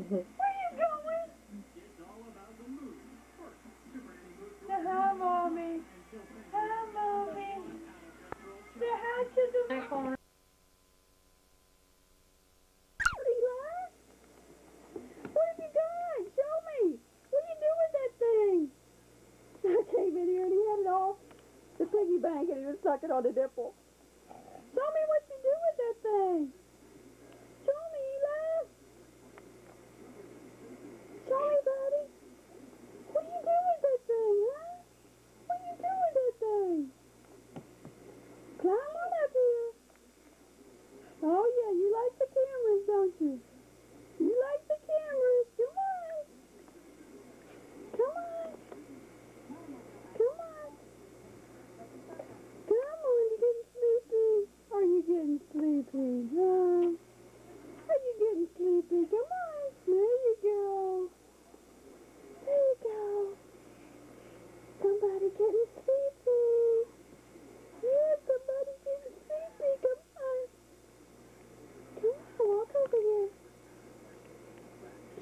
Where you going? Say hi, Mommy. Hi, Mommy. Say hi to the corner. What have you done? Show me. What do you do with that thing? I came in here and he had it all. The piggy bank and he was sucking on the nipple. Show me what you do with that thing. Show me, Eli. Show me, buddy. What do you do with that thing, huh? What do you do with that thing? Climb on up here. Oh, yeah, you like the cameras, don't you? You like the cameras. Come on. Come on. Come on. Come on, you getting sleepy? Are you getting sleepy? Huh? Are you getting sleepy? Come on. There you go. There you go. Somebody getting sleepy. Yeah, somebody getting sleepy. Come on. Come on, walk over here.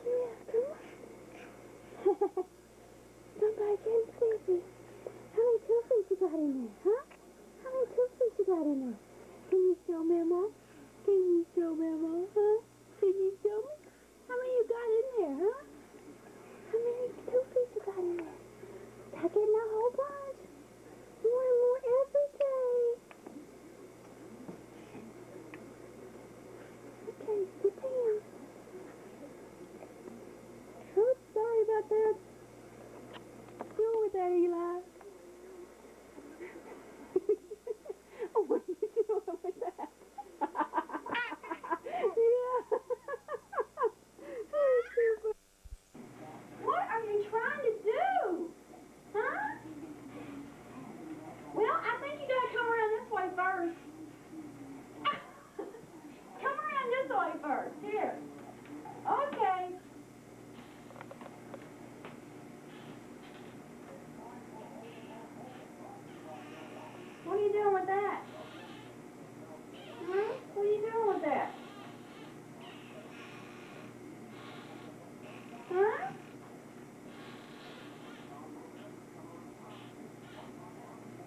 Yeah, come on. Somebody getting sleepy. How many toothpicks you got in there, huh? How many toothpicks you got in there? Can you show me, Mom? Can you show me, Mom, huh? Can you show me? How many you got in there, huh? How many toothpicks you got in there? Start getting a whole bunch. More and more every day. Okay, sit down. Oops, sorry about that. Deal with that, Eli. What are you doing with that? Yeah. What are you trying to do? Huh? Well, I think you gotta come around this way first. Come around this way first. Here. Okay. What are you doing with that? Huh? What are you doing with that? Huh?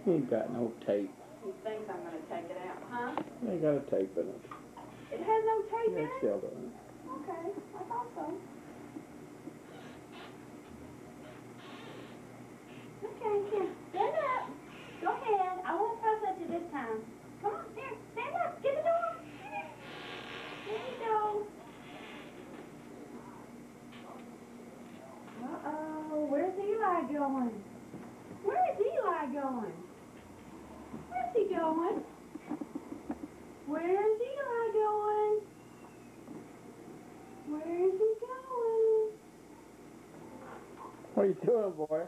He ain't got no tape. He thinks I'm going to take it out, huh? They got a tape in it. It has no tape in Yeah, it? still doing Okay, I thought so. Okay, here, stand up. Go ahead. I won't fuss at you this time. Come on, here, stand up. Get the door. There you go. Uh-oh, where's Eli going? Where is Eli going? Where's he going? Where's Eli going? Where's he going? What are you doing, boy?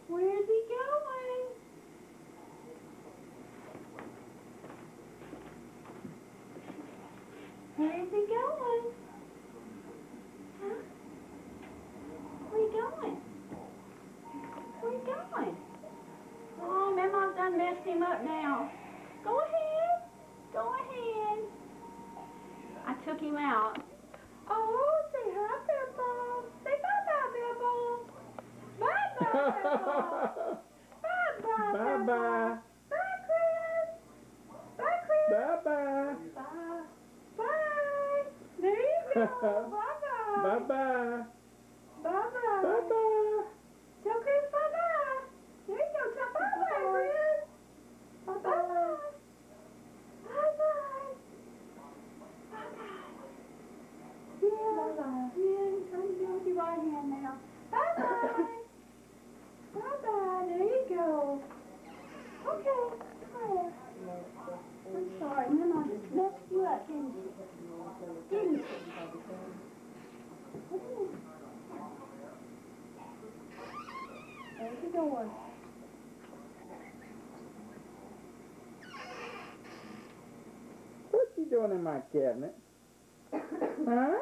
Where's he going? Where's he going? Huh? Where you going? Where you going? Oh, Mama's done messed him up now. Go ahead. Go ahead. I took him out. Oh, say hi, Bebbo. Say bye-bye, Bebbo. Bye-bye, Bebbo. Bye-bye, Bebbo. Bye-bye. Bye, Chris. Bye, Chris. Bye-bye. Bye. Bye. There you go. Bye-bye. Bye-bye. Bye-bye. Bye-bye. Tell Chris bye-bye. There you go. Tell bye-bye, Chris. Bye-bye. Bye-bye. Bye-bye. Yeah. Bye-bye. Yeah, you're trying to do with your right hand now. Bye-bye. Bye-bye. There you go. Okay. Come here. I'm sorry. Mama just messed you up, didn't she? Didn't she? There's the door. What you doing in my cabinet? Huh?